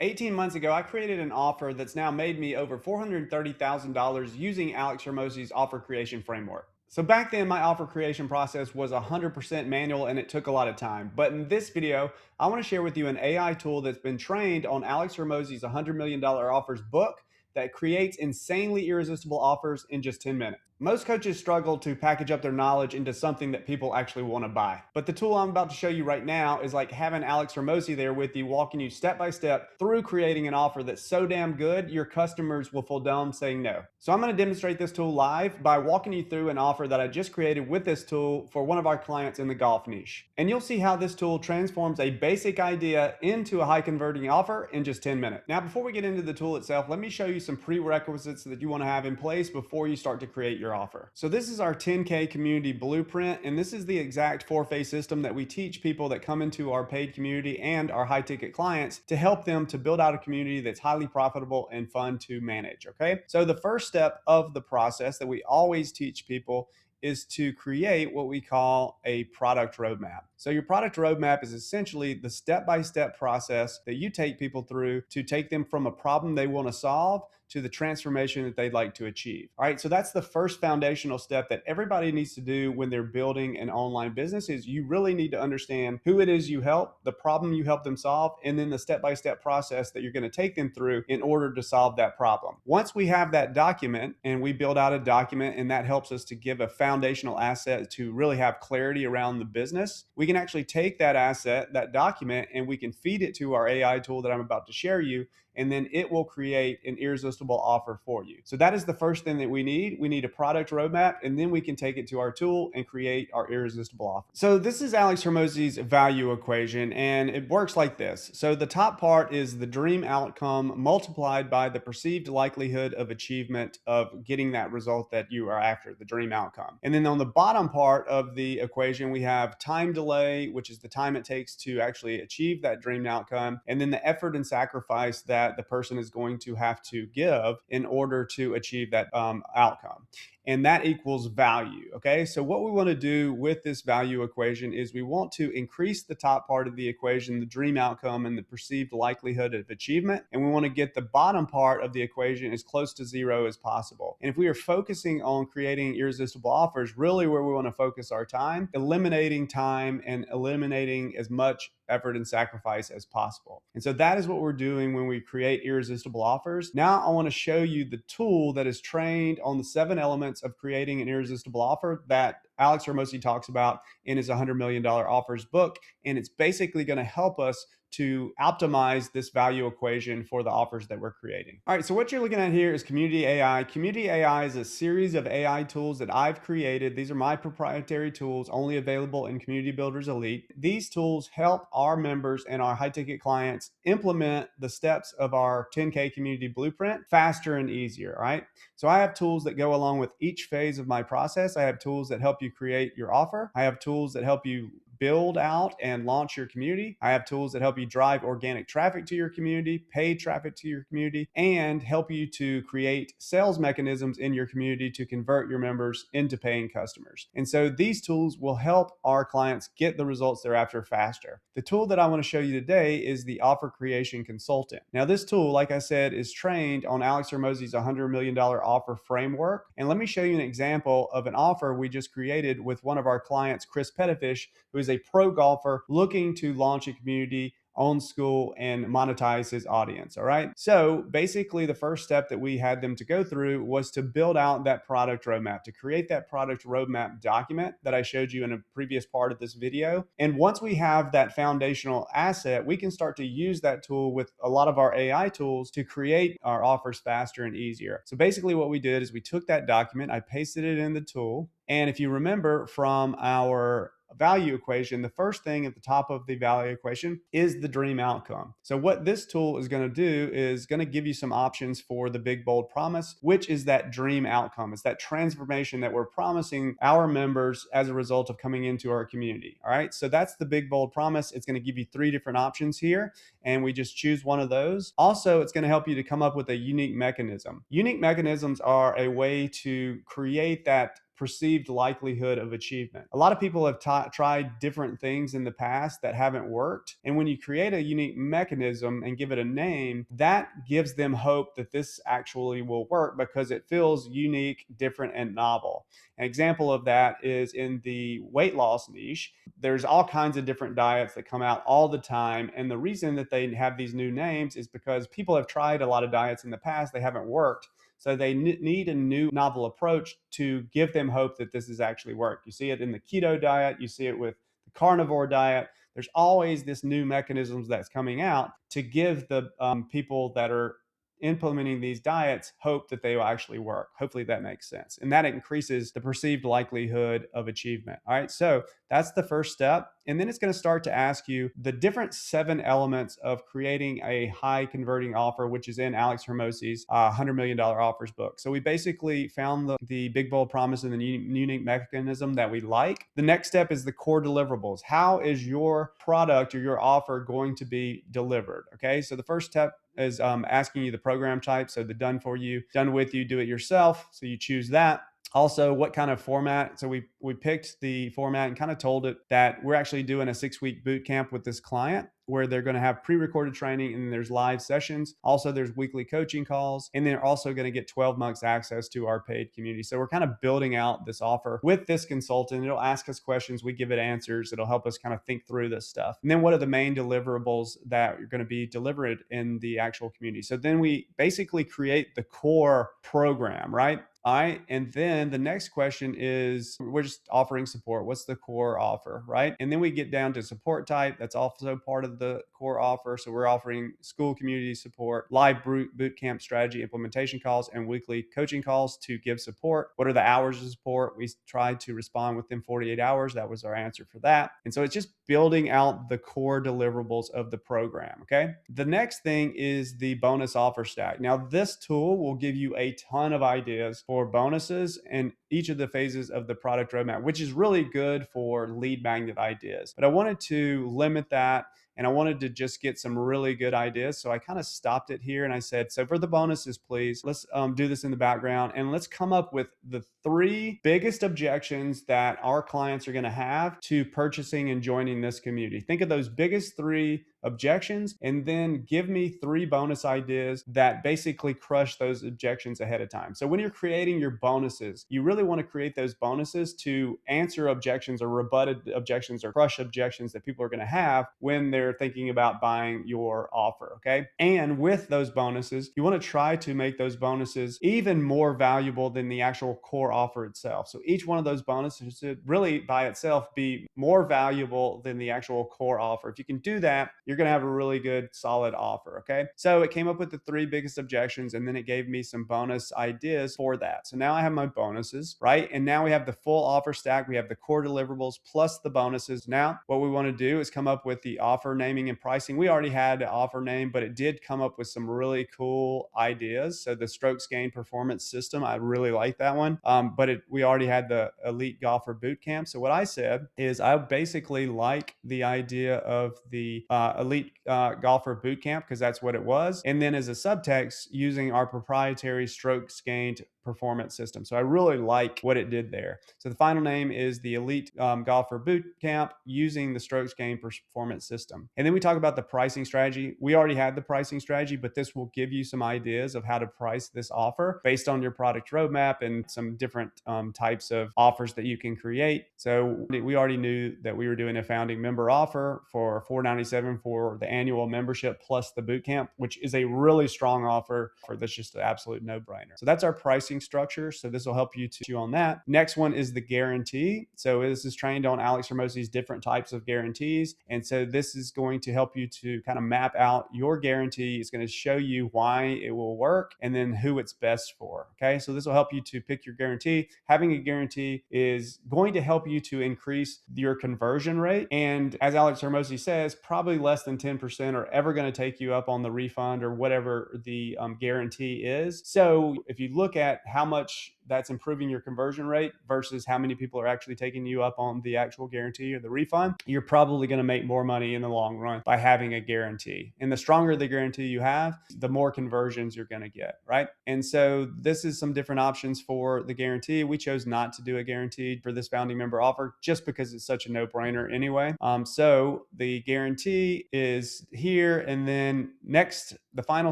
18 months ago, I created an offer that's now made me over $430,000 using Alex Hermosi's offer creation framework. So back then, my offer creation process was 100% manual and it took a lot of time. But in this video, I want to share with you an AI tool that's been trained on Alex Hermosi's $100 million offers book that creates insanely irresistible offers in just 10 minutes. Most coaches struggle to package up their knowledge into something that people actually want to buy. But the tool I'm about to show you right now is like having Alex Hermosi there with you, walking you step by step through creating an offer that's so damn good, your customers will feel dumb saying no. So I'm going to demonstrate this tool live by walking you through an offer that I just created with this tool for one of our clients in the golf niche. And you'll see how this tool transforms a basic idea into a high converting offer in just 10 minutes. Now, before we get into the tool itself, let me show you some prerequisites that you want to have in place before you start to create your offer. So this is our 10K community blueprint, and this is the exact 4-phase system that we teach people that come into our paid community and our high ticket clients to help them to build out a community that's highly profitable and fun to manage. Okay. So the first step of the process that we always teach people is to create what we call a product roadmap. So your product roadmap is essentially the step-by-step process that you take people through to take them from a problem they want to solve to the transformation that they'd like to achieve. All right, so that's the first foundational step that everybody needs to do when they're building an online business is you really need to understand who it is you help, the problem you help them solve, and then the step-by-step process that you're going to take them through in order to solve that problem. Once we have that document and we build out a document and that helps us to give a foundational asset to really have clarity around the business, we can actually take that asset, that document, and we can feed it to our AI tool that I'm about to share you, and then it will create an irresistible offer for you. So that is the first thing that we need. We need a product roadmap, and then we can take it to our tool and create our irresistible offer. So this is Alex Hermosi's value equation, and it works like this. So the top part is the dream outcome multiplied by the perceived likelihood of achievement of getting that result that you are after, the dream outcome. And then on the bottom part of the equation, we have time delay, which is the time it takes to actually achieve that dream outcome, and then the effort and sacrifice that the person is going to have to give in order to achieve that outcome. And that equals value. Okay. So what we want to do with this value equation is we want to increase the top part of the equation, the dream outcome and the perceived likelihood of achievement. And we want to get the bottom part of the equation as close to zero as possible. And if we are focusing on creating irresistible offers, really where we want to focus our time, eliminating time and eliminating as much effort and sacrifice as possible. And so that is what we're doing when we create irresistible offers. Now I want to show you the tool that is trained on the 7 elements of creating an irresistible offer that Alex Hermosi talks about in his $100 million offers book. And it's basically going to help us to optimize this value equation for the offers that we're creating. All right, so what you're looking at here is Community AI. Community AI is a series of AI tools that I've created. These are my proprietary tools, only available in Community Builders Elite. These tools help our members and our high-ticket clients implement the steps of our 10K community blueprint faster and easier, all right? So I have tools that go along with each phase of my process. I have tools that help you create your offer. I have tools that help you build out and launch your community. I have tools that help you drive organic traffic to your community, paid traffic to your community, and help you to create sales mechanisms in your community to convert your members into paying customers. And so these tools will help our clients get the results they're after faster. The tool that I want to show you today is the Offer Creation Consultant. Now, this tool, like I said, is trained on Alex Hermosi's $100 million offer framework. And let me show you an example of an offer we just created with one of our clients, Chris Pettifish, who is a pro golfer looking to launch a community, own Skool, and monetize his audience. All right. So basically, the first step that we had them to go through was to build out that product roadmap, to create that product roadmap document that I showed you in a previous part of this video. And once we have that foundational asset, we can start to use that tool with a lot of our AI tools to create our offers faster and easier. So basically, what we did is we took that document, I pasted it in the tool. And if you remember from our value equation, the first thing at the top of the value equation is the dream outcome. So what this tool is going to do is going to give you some options for the big bold promise, which is that dream outcome. It's that transformation that we're promising our members as a result of coming into our community. All right. So that's the big bold promise. It's going to give you 3 different options here, and we just choose one of those. Also, it's going to help you to come up with a unique mechanism. Unique mechanisms are a way to create that perceived likelihood of achievement. A lot of people have tried different things in the past that haven't worked. And when you create a unique mechanism and give it a name, that gives them hope that this actually will work because it feels unique, different, and novel. An example of that is in the weight loss niche. There's all kinds of different diets that come out all the time. And the reason that they have these new names is because people have tried a lot of diets in the past, they haven't worked. So they need a new novel approach to give them hope that this is actually work. You see it in the keto diet, you see it with the carnivore diet. There's always this new mechanisms that's coming out to give the people that are implementing these diets hope that they will actually work. Hopefully that makes sense. And that increases the perceived likelihood of achievement. All right. So that's the first step. And then it's going to start to ask you the different 7 elements of creating a high converting offer, which is in Alex Hormozi's $100 million offers book. So we basically found the big bold promise and the unique mechanism that we like. The next step is the core deliverables. How is your product or your offer going to be delivered? Okay. So the first step is asking you the program type. So the done for you, done with you, do it yourself. So you choose that. Also, what kind of format? So we picked the format and kind of told it that we're actually doing a 6-week boot camp with this client where they're going to have pre-recorded training and there's live sessions. Also, there's weekly coaching calls, and they're also going to get 12 months access to our paid community. So we're kind of building out this offer with this consultant. It'll ask us questions, we give it answers. It'll help us kind of think through this stuff. And then what are the main deliverables that are going to be delivered in the actual community? So then we basically create the core program, right? All right. And then the next question is we're just offering support. What's the core offer, right? And then we get down to support type. That's also part of the core offer. So we're offering school community support, live boot camp strategy implementation calls, and weekly coaching calls to give support. What are the hours of support? We tried to respond within 48 hours. That was our answer for that. And so it's just building out the core deliverables of the program. Okay. The next thing is the bonus offer stack. Now, this tool will give you a ton of ideas for bonuses in each of the phases of the product roadmap, which is really good for lead magnet ideas. But I wanted to limit that and I wanted to just get some really good ideas. So I kind of stopped it here and I said, so for the bonuses, please, let's do this in the background and let's come up with the 3 biggest objections that our clients are going to have to purchasing and joining this community. Think of those biggest 3 objections and then give me 3 bonus ideas that basically crush those objections ahead of time. So when you're creating your bonuses, you really want to create those bonuses to answer objections or rebutted objections or crush objections that people are going to have when they're thinking about buying your offer. Okay. And with those bonuses, you want to try to make those bonuses even more valuable than the actual core offer itself. So each one of those bonuses should really by itself be more valuable than the actual core offer. If you can do that, you're going to have a really good, solid offer. Okay. So it came up with the 3 biggest objections and then it gave me some bonus ideas for that. So now I have my bonuses, right? And now we have the full offer stack. We have the core deliverables plus the bonuses. Now, what we want to do is come up with the offer naming and pricing. We already had the offer name, but it did come up with some really cool ideas. So the strokes gain performance system, I really like that one. But we already had the elite golfer boot camp. So what I said is I basically like the idea of the elite golfer boot camp because that's what it was. And then as a subtext, using our proprietary strokes gained performance system. So I really like what it did there. So the final name is the Elite Golfer Boot Camp using the strokes gain performance system. And then we talk about the pricing strategy. We already had the pricing strategy, but this will give you some ideas of how to price this offer based on your product roadmap and some different types of offers that you can create. So we already knew that we were doing a founding member offer for $497 for the annual membership plus the boot camp, which is a really strong offer that's just an absolute no-brainer. So that's our pricing structure. So this will help you to chew on that. Next one is the guarantee. So this is trained on Alex Hormozi's different types of guarantees. And so this is going to help you to kind of map out your guarantee. It's going to show you why it will work and then who it's best for. Okay. So this will help you to pick your guarantee. Having a guarantee is going to help you to increase your conversion rate. And as Alex Hormozi says, probably less than 10% are ever going to take you up on the refund or whatever the guarantee is. So if you look at at how much that's improving your conversion rate versus how many people are actually taking you up on the actual guarantee or the refund, you're probably going to make more money in the long run by having a guarantee. And the stronger the guarantee you have, the more conversions you're going to get, right? And so this is some different options for the guarantee. We chose not to do a guaranteed for this founding member offer just because it's such a no-brainer anyway. So the guarantee is here. And then next, the final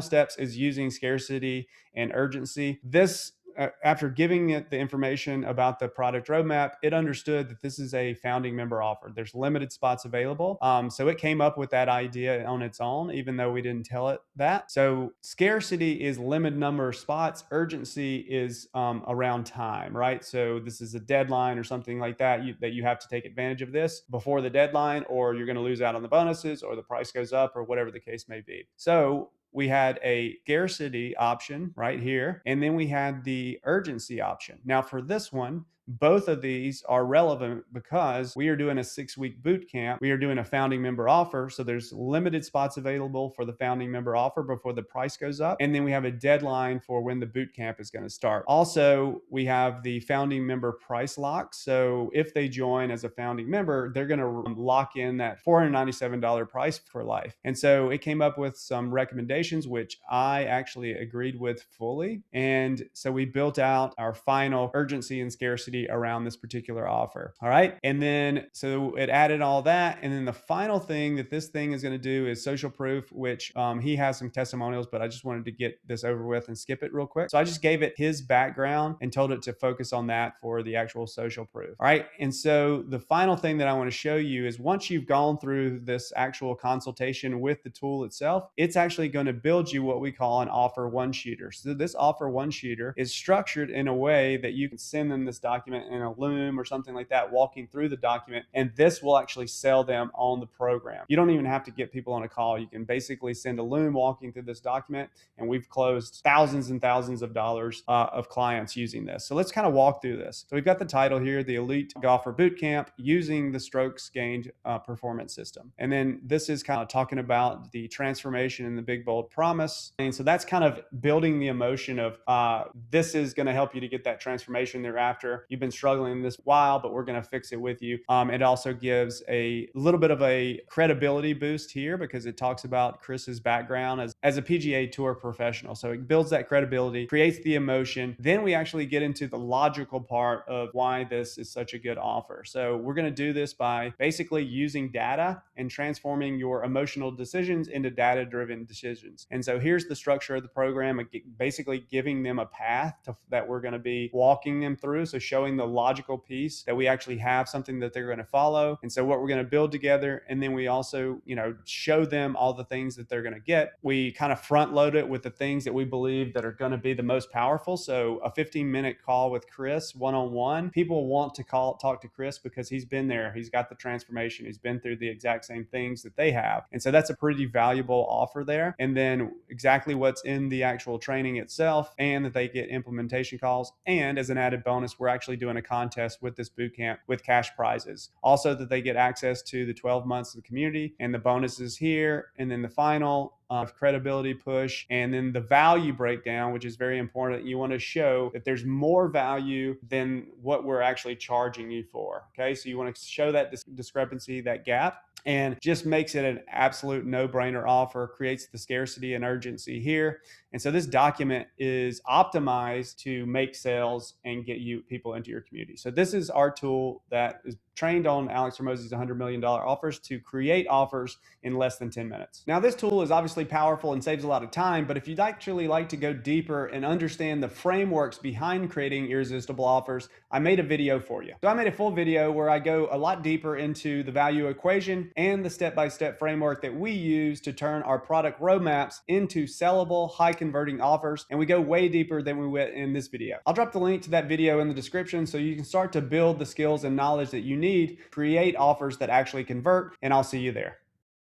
steps is using scarcity and urgency. This after giving it the information about the product roadmap, it understood that this is a founding member offer. There's limited spots available. So it came up with that idea on its own, even though we didn't tell it that. So scarcity is limited number of spots. Urgency is around time, right? So this is a deadline or something like that, that you have to take advantage of this before the deadline, or you're going to lose out on the bonuses, or the price goes up, or whatever the case may be. So we had a scarcity option right here, and then we had the urgency option. Now for this one, both of these are relevant because we are doing a 6-week boot camp. We are doing a founding member offer. So there's limited spots available for the founding member offer before the price goes up. And then we have a deadline for when the boot camp is going to start. Also, we have the founding member price lock. So if they join as a founding member, they're going to lock in that $497 price for life. And so it came up with some recommendations, which I actually agreed with fully. And so we built out our final urgency and scarcity around this particular offer. All right. And then, so it added all that. And then the final thing that this thing is going to do is social proof, which he has some testimonials, but I just wanted to get this over with and skip it real quick. So I just gave it his background and told it to focus on that for the actual social proof. All right. And so the final thing that I want to show you is once you've gone through this actual consultation with the tool itself, it's actually going to build you what we call an offer one sheeter. So this offer one sheeter is structured in a way that you can send them this document in a Loom or something like that, walking through the document, and this will actually sell them on the program. You don't even have to get people on a call. You can basically send a Loom walking through this document, and we've closed thousands and thousands of dollars of clients using this. So let's kind of walk through this. So we've got the title here, the Elite Golfer Bootcamp using the Strokes Gained Performance System. And then this is kind of talking about the transformation and the big bold promise. And so that's kind of building the emotion of this is going to help you to get that transformation thereafter. You've been struggling this while, but we're going to fix it with you. It also gives a little bit of a credibility boost here because it talks about Chris's background as a PGA Tour professional. So it builds that credibility, creates the emotion. Then we actually get into the logical part of why this is such a good offer. So we're going to do this by basically using data and transforming your emotional decisions into data-driven decisions. And so here's the structure of the program, basically giving them a path that we're going to be walking them through. So showing the logical piece that we actually have something that they're going to follow. And so what we're going to build together, and then we also, show them all the things that they're going to get. We kind of front load it with the things that we believe that are going to be the most powerful. So a 15-minute call with Chris one-on-one. People want to talk to Chris because he's been there. He's got the transformation. He's been through the exact same things that they have. And so that's a pretty valuable offer there. And then exactly what's in the actual training itself, and that they get implementation calls. And as an added bonus, we're actually doing a contest with this bootcamp with cash prizes. Also that they get access to the 12 months of the community and the bonuses here. And then the final credibility push, and then the value breakdown, which is very important. You want to show that there's more value than what we're actually charging you for. Okay, so you want to show that discrepancy, that gap, and just makes it an absolute no-brainer offer, creates the scarcity and urgency here. And so this document is optimized to make sales and get you people into your community. So this is our tool that is trained on Alex Hormozi's $100 million offers to create offers in less than 10 minutes. Now, this tool is obviously powerful and saves a lot of time, but if you'd actually like to go deeper and understand the frameworks behind creating irresistible offers, I made a video for you. So I made a full video where I go a lot deeper into the value equation and the step-by-step framework that we use to turn our product roadmaps into sellable, high converting offers. And we go way deeper than we went in this video. I'll drop the link to that video in the description so you can start to build the skills and knowledge that you need, create offers that actually convert, and I'll see you there.